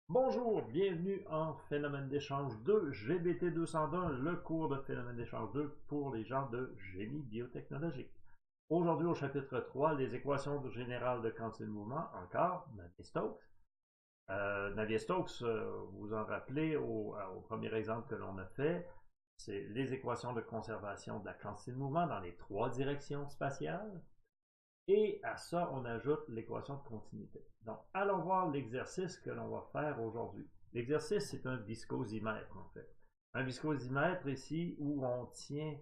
Bonjour, bienvenue en Phénomène d'échange 2, GBT 201, le cours de Phénomène d'échange 2 pour les gens de génie biotechnologique. Aujourd'hui, au chapitre 3, les équations générales de quantité de mouvement, encore, Navier-Stokes. Navier-Stokes, vous vous en rappelez au premier exemple que l'on a fait, c'est les équations de conservation de la quantité de mouvement dans les trois directions spatiales. Et à ça, on ajoute l'équation de continuité. Donc, allons voir l'exercice que l'on va faire aujourd'hui. L'exercice, c'est un viscosimètre, en fait. Un viscosimètre ici où on tient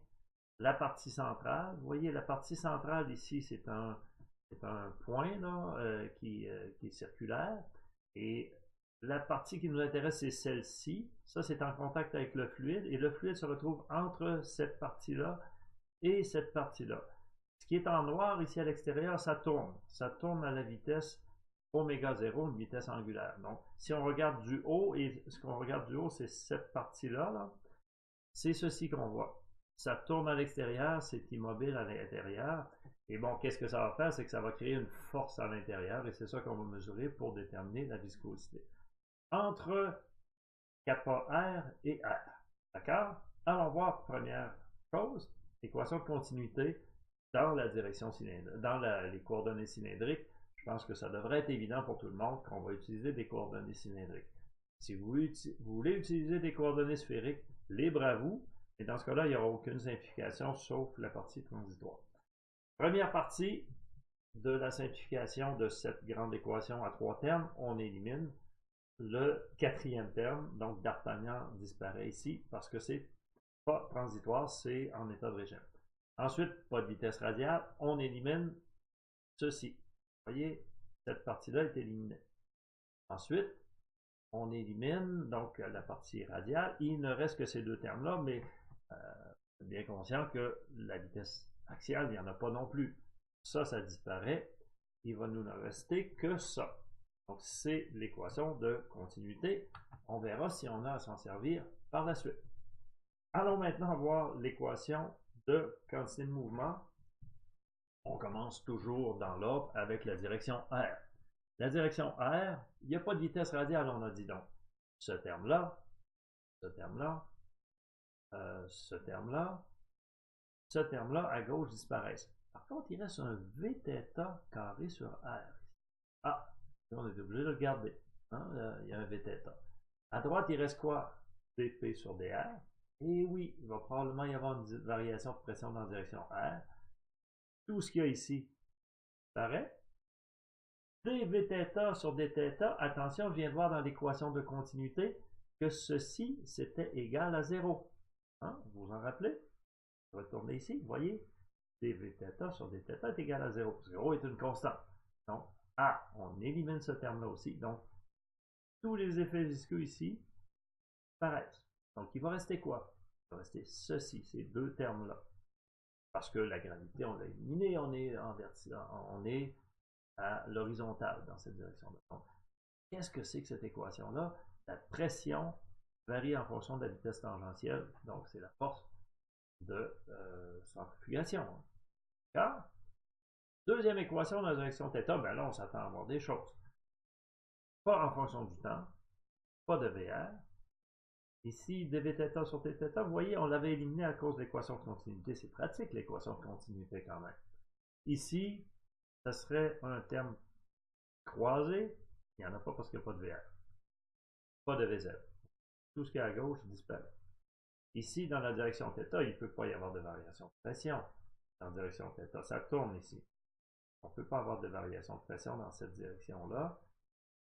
la partie centrale. Vous voyez, la partie centrale ici, c'est un point là, qui est circulaire. Et la partie qui nous intéresse, c'est celle-ci. Ça, c'est en contact avec le fluide. Et le fluide se retrouve entre cette partie-là et cette partie-là. Ce qui est en noir ici à l'extérieur, ça tourne. Ça tourne à la vitesse oméga 0, une vitesse angulaire. Donc, si on regarde du haut, et ce qu'on regarde du haut, c'est cette partie-là, là, c'est ceci qu'on voit. Ça tourne à l'extérieur, c'est immobile à l'intérieur. Et bon, qu'est-ce que ça va faire? C'est que ça va créer une force à l'intérieur, et c'est ça qu'on va mesurer pour déterminer la viscosité. Entre kappa R et R. D'accord? Allons voir première chose, équation de continuité dans la direction cylindrique, dans les coordonnées cylindriques. Je pense que ça devrait être évident pour tout le monde qu'on va utiliser des coordonnées cylindriques. Si vous voulez utiliser des coordonnées sphériques, libre à vous, et dans ce cas-là, il n'y aura aucune simplification sauf la partie transitoire. Première partie de la simplification de cette grande équation à trois termes, on élimine le quatrième terme, donc d'Artagnan disparaît ici parce que c'est pas transitoire, c'est en état de régime. Ensuite, pas de vitesse radiale, on élimine ceci. Vous voyez, cette partie-là est éliminée. Ensuite, on élimine donc la partie radiale. Il ne reste que ces deux termes-là, mais bien conscient que la vitesse axiale, il n'y en a pas non plus. Ça disparaît. Il va nous rester que ça. Donc, c'est l'équation de continuité. On verra si on a à s'en servir par la suite. Allons maintenant voir l'équation de quantité de mouvement. On commence toujours dans l'ordre avec la direction R. La direction R, il n'y a pas de vitesse radiale, on a dit donc. Ce terme-là, ce terme-là, ce terme-là, ce terme-là à gauche disparaissent. Par contre, il reste un Vθ carré sur R. Ah, on est obligé de le garder. Hein? Il y a un Vθ. À droite, il reste quoi? dP sur dr. Et oui, il va probablement y avoir une variation de pression dans la direction R. Tout ce qu'il y a ici paraît. dVθ sur dθ, attention, je viens de voir dans l'équation de continuité que ceci, c'était égal à 0. Hein? Vous vous en rappelez? Je vais retourner ici, vous voyez? dVθ sur dθ est égal à 0. 0 est une constante. Donc, on élimine ce terme-là aussi. Donc, tous les effets visqueux ici paraissent. Donc, il va rester quoi? Il va rester ceci, ces deux termes-là. Parce que la gravité, on l'a éliminé, on est en vertical, on est à l'horizontale dans cette direction-là. Donc, qu'est-ce que c'est que cette équation-là? La pression varie en fonction de la vitesse tangentielle, donc c'est la force de centrifugation. D'accord? Deuxième équation dans la direction θ, ben là, on s'attend à avoir des choses. Pas en fonction du temps, pas de VR. Ici, dvθ sur dθ, vous voyez, on l'avait éliminé à cause de l'équation de continuité. C'est pratique, l'équation de continuité, quand même. Ici, ça serait un terme croisé. Il n'y en a pas parce qu'il n'y a pas de VR. Pas de VZ. Tout ce qui est à gauche disparaît. Ici, dans la direction θ, il ne peut pas y avoir de variation de pression. Dans la direction θ, ça tourne ici. On ne peut pas avoir de variation de pression dans cette direction-là,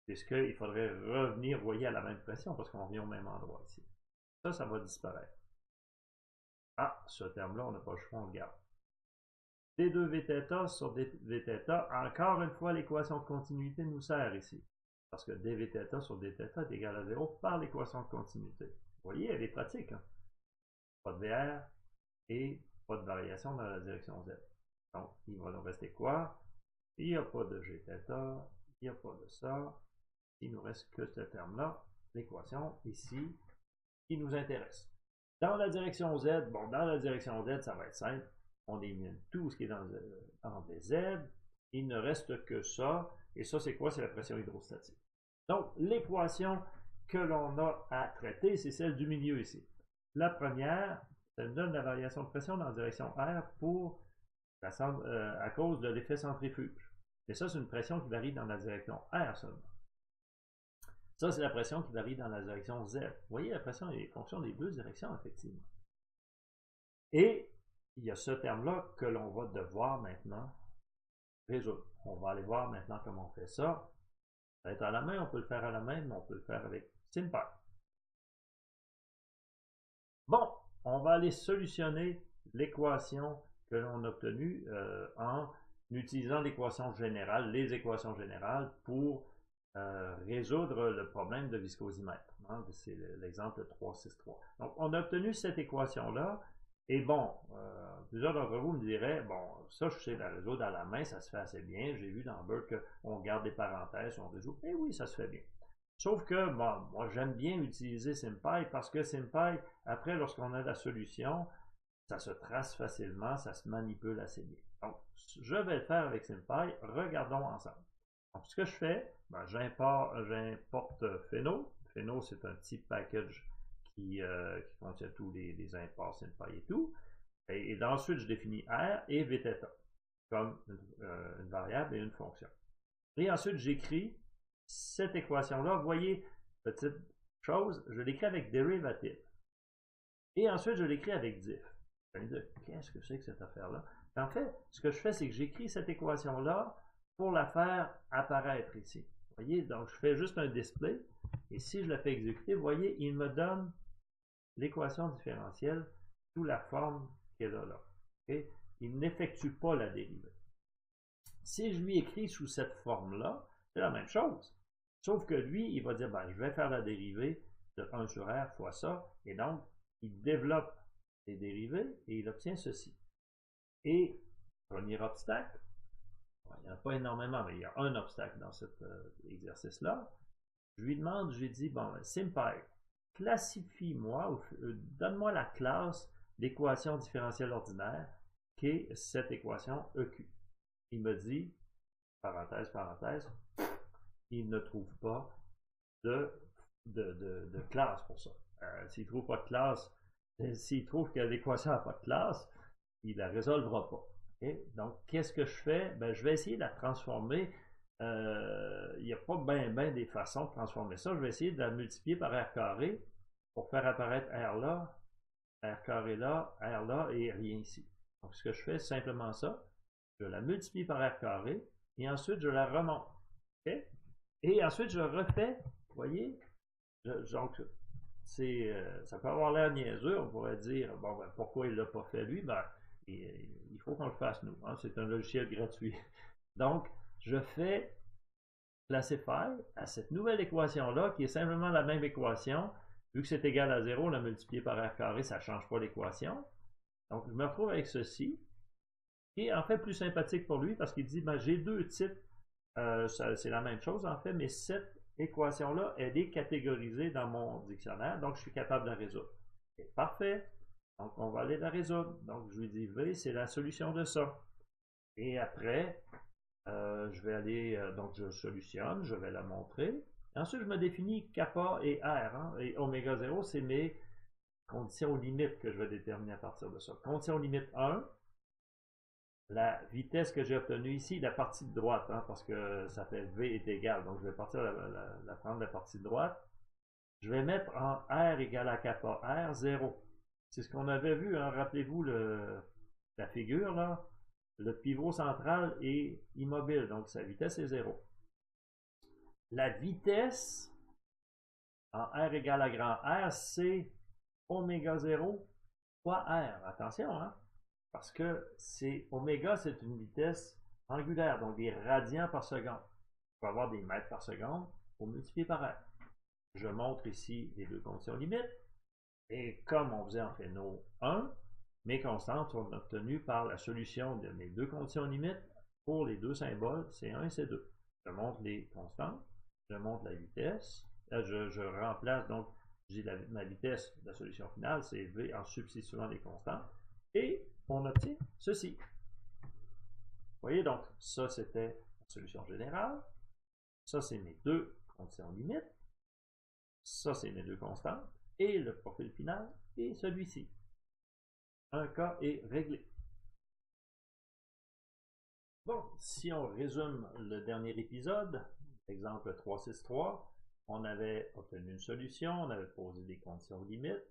puisqu'il faudrait revenir, vous voyez, à la même pression, parce qu'on revient au même endroit ici. Ça va disparaître. Ah, ce terme-là, on n'a pas le choix, on le garde. d2vθ sur dvθ, encore une fois, l'équation de continuité nous sert ici. Parce que dvθ sur dθ est égal à 0 par l'équation de continuité. Vous voyez, elle est pratique. Hein? Pas de VR et pas de variation dans la direction Z. Donc, il va nous rester quoi? Il n'y a pas de gθ, il n'y a pas de ça. Il ne nous reste que ce terme-là, l'équation ici, qui nous intéresse. Dans la direction Z, bon, dans la direction Z, ça va être simple. On élimine tout ce qui est dans les Z. Il ne reste que ça. Et ça, c'est quoi? C'est la pression hydrostatique. Donc, l'équation que l'on a à traiter, c'est celle du milieu ici. La première, ça nous donne la variation de pression dans la direction R à cause de l'effet centrifuge. Et ça, c'est une pression qui varie dans la direction R seulement. Ça, c'est la pression qui varie dans la direction Z. Vous voyez, la pression est fonction des deux directions, effectivement. Et il y a ce terme-là que l'on va devoir maintenant résoudre. On va aller voir maintenant comment on fait ça. Ça va être à la main, on peut le faire à la main, mais on peut le faire avec SymPy. Bon, on va aller solutionner l'équation que l'on a obtenue en utilisant l'équation générale, les équations générales pour résoudre le problème de viscosimètre. Hein? C'est l'exemple 363. Donc, on a obtenu cette équation-là. Et bon, plusieurs d'entre vous me diraient, bon, ça, je sais la résoudre à la main, ça se fait assez bien. J'ai vu dans Burke qu'on garde des parenthèses, on résout. Et oui, ça se fait bien. Sauf que, bon, moi, j'aime bien utiliser SymPy parce que SymPy, après, lorsqu'on a la solution, ça se trace facilement, ça se manipule assez bien. Donc, je vais le faire avec SymPy. Regardons ensemble. Donc, ce que je fais, ben, j'importe Pheno. Pheno, c'est un petit package qui contient tous les imports SymPy et tout. Et ensuite, je définis R et vθ comme une variable et une fonction. Et ensuite, j'écris cette équation-là. Vous voyez, petite chose, je l'écris avec dérivative. Et ensuite, je l'écris avec diff. Vous allez me dire, qu'est-ce que c'est que cette affaire-là? En fait, ce que je fais, c'est que j'écris cette équation-là pour la faire apparaître ici. Vous voyez, donc je fais juste un display. Et si je la fais exécuter, vous voyez, il me donne l'équation différentielle sous la forme qu'elle a là. Okay? Il n'effectue pas la dérivée. Si je lui écris sous cette forme-là, c'est la même chose. Sauf que lui, il va dire, ben, je vais faire la dérivée de 1 sur R fois ça. Et donc, il développe les dérivées et il obtient ceci. Et, premier obstacle, il n'y en a pas énormément, mais il y a un obstacle dans cet exercice-là. Je lui demande, je lui dis, bon, SymPy, classifie-moi, donne-moi la classe d'équation différentielle ordinaire qui est cette équation EQ. Il me dit, parenthèse, parenthèse, il ne trouve pas de classe pour ça. S'il ne trouve pas de classe, s'il trouve que l'équation n'a pas de classe, il ne la résolvera pas. Okay? Donc, qu'est-ce que je fais? Ben, je vais essayer de la transformer. Il n'y a pas bien des façons de transformer ça. Je vais essayer de la multiplier par R carré pour faire apparaître R là, R carré là, R là et rien ici. Donc, ce que je fais, c'est simplement ça. Je la multiplie par R carré et ensuite, je la remonte. Okay? Et ensuite, je refais, vous voyez, donc, ça peut avoir l'air niaiseux, on pourrait dire, bon, ben, pourquoi il ne l'a pas fait lui? Ben, il faut qu'on le fasse nous, hein? C'est un logiciel gratuit. Donc, je fais classify à cette nouvelle équation-là, qui est simplement la même équation. Vu que c'est égal à 0, la multiplier par R carré, ça ne change pas l'équation. Donc, je me retrouve avec ceci, qui est en fait plus sympathique pour lui, parce qu'il dit, ben, j'ai deux types, c'est la même chose en fait, mais cette équation-là, elle est catégorisée dans mon dictionnaire, donc je suis capable de la résoudre. Okay, parfait. Donc, on va aller la résoudre. Donc, je lui dis V, c'est la solution de ça. Et après, je vais aller, donc je solutionne, je vais la montrer. Et ensuite, je me définis kappa et R. Hein, et oméga 0, c'est mes conditions limites que je vais déterminer à partir de ça. Condition limite 1, la vitesse que j'ai obtenue ici, la partie de droite, hein, parce que ça fait V est égal. Donc, je vais partir prendre la partie de droite. Je vais mettre en R égale à kappa R, 0. C'est ce qu'on avait vu, hein, rappelez-vous la figure, là. Le pivot central est immobile, donc sa vitesse est 0. La vitesse en R égale à grand R, c'est oméga 0 fois R. Attention, hein, parce que oméga, c'est une vitesse angulaire, donc des radians par seconde. Il faut avoir des mètres par seconde pour multiplier par R. Je montre ici les deux conditions limites. Et comme on faisait en Pheno 1, mes constantes sont obtenues par la solution de mes deux conditions limites pour les deux symboles C1 et C2. Je montre les constantes, je montre la vitesse, je remplace donc, j'ai ma vitesse de la solution finale, c'est V en substituant les constantes, et on obtient ceci. Vous voyez donc, ça c'était la solution générale, ça c'est mes deux conditions limites. Ça, c'est mes deux constantes. Et le profil final est celui-ci. Un cas est réglé. Bon, si on résume le dernier épisode, exemple 363, on avait obtenu une solution, on avait posé des conditions limites,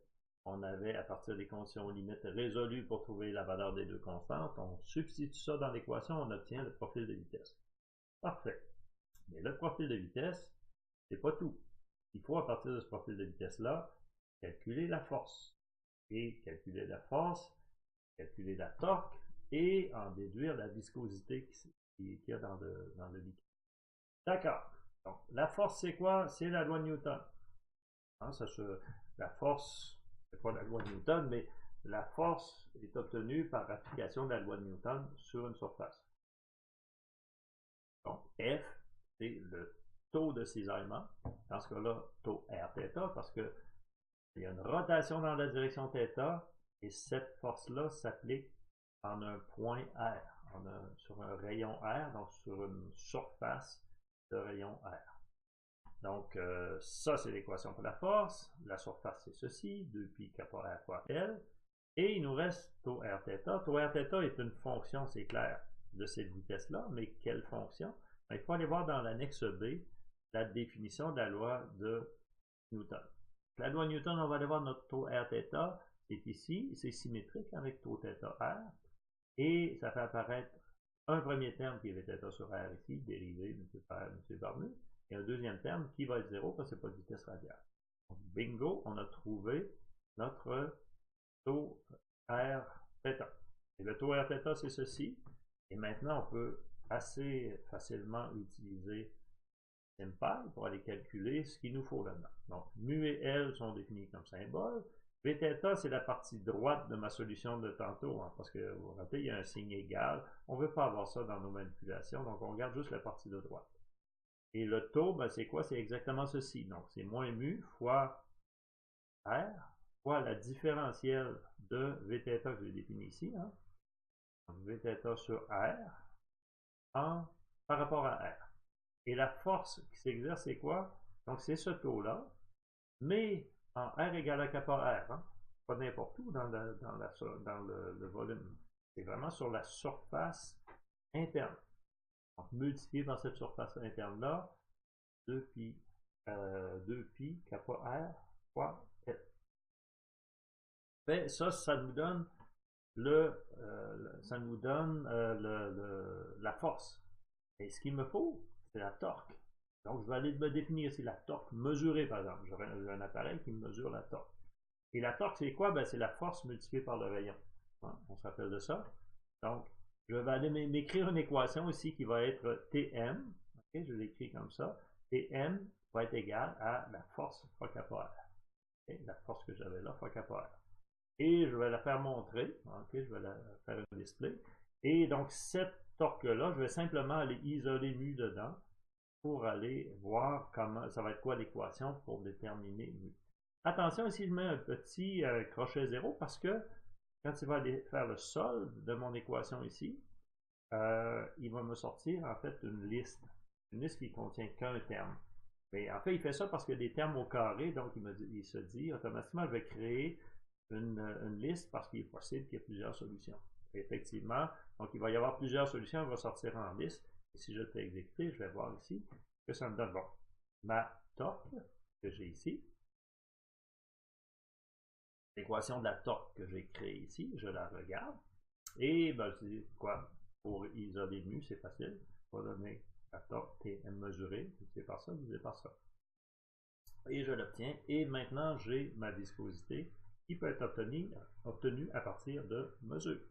on avait, à partir des conditions limites, résolu pour trouver la valeur des deux constantes, on substitue ça dans l'équation, on obtient le profil de vitesse. Parfait. Mais le profil de vitesse, c'est pas tout. Il faut, à partir de ce profil de vitesse-là, calculer la force. Et calculer la force, calculer la torque, et en déduire la viscosité qu'il y a dans le liquide. D'accord. Donc, la force, c'est quoi? C'est la loi de Newton. Hein, la force, c'est pas la loi de Newton, mais la force est obtenue par application de la loi de Newton sur une surface. Donc, F, c'est le taux de cisaillement. Dans ce cas-là, taux Rθ, parce qu'il y a une rotation dans la direction θ, et cette force-là s'applique en un point R, sur un rayon R, donc sur une surface de rayon R. Donc, ça, c'est l'équation pour la force. La surface, c'est ceci, 2pi kappa R fois L. Et il nous reste taux Rθ. Taux Rθ est une fonction, c'est clair, de cette vitesse-là, mais quelle fonction? Il faut aller voir dans l'annexe B la définition de la loi de Newton. La loi de Newton, on va aller voir notre taux Rθ, c'est ici, c'est symétrique avec taux θR. Et ça fait apparaître un premier terme qui est Vθ sur R ici, dérivé multiplié par R multiplié par mu, et un deuxième terme qui va être 0 parce que ce n'est pas de vitesse radiale. Donc, bingo, on a trouvé notre taux Rθ. Et le taux Rθ, c'est ceci. Et maintenant, on peut assez facilement utiliser SimPy pour aller calculer ce qu'il nous faut là-dedans. Donc, mu et L sont définis comme symboles. Vθ, c'est la partie droite de ma solution de tantôt, hein, parce que vous vous rappelez, il y a un signe égal. On ne veut pas avoir ça dans nos manipulations, donc on regarde juste la partie de droite. Et le taux, ben, c'est quoi? C'est exactement ceci. Donc, c'est moins mu fois R fois la différentielle de Vθ que j'ai défini ici. Hein. Donc, Vθ sur R par rapport à R. Et la force qui s'exerce, c'est quoi? Donc, c'est ce taux-là, mais en R égale à kappa R, hein? Pas n'importe où dans le volume. C'est vraiment sur la surface interne. Donc, multiplié par cette surface interne-là, 2pi kappa R fois L. Ben, ça nous donne la force. Et ce qu'il me faut, c'est la torque. Donc, je vais aller me définir ici la torque mesurée, par exemple. J'aurai un appareil qui mesure la torque. Et la torque, c'est quoi? Ben, c'est la force multipliée par le rayon. Hein? On se rappelle de ça. Donc, je vais aller m'écrire une équation ici qui va être Tm. Okay? Je l'écris comme ça. Tm va être égal à la force fois kappa R. Okay? La force que j'avais là fois kappa R. Et je vais la faire montrer. Okay? Je vais la faire un display. Et donc, cette torque-là, je vais simplement aller isoler mu dedans pour aller voir comment ça va être quoi l'équation pour déterminer mu. Attention, ici je mets un petit crochet 0 parce que quand il va aller faire le solde de mon équation ici, il va me sortir en fait une liste qui ne contient qu'un terme. Mais en fait, il fait ça parce qu'il y a des termes au carré, donc il se dit automatiquement je vais créer une liste parce qu'il est possible qu'il y ait plusieurs solutions. Et effectivement, donc il va y avoir plusieurs solutions, il va sortir en liste. Et si je le fais exécuter, je vais voir ici que ça me donne, bon, ma torque que j'ai ici, l'équation de la torque que j'ai créée ici, je la regarde, et ben, je dis quoi, pour isoler mu, c'est facile, je vais donner la torque Tm mesurée, divisé par ça, divisé par ça. Et je l'obtiens, et maintenant j'ai ma viscosité qui peut être obtenue à partir de mesures.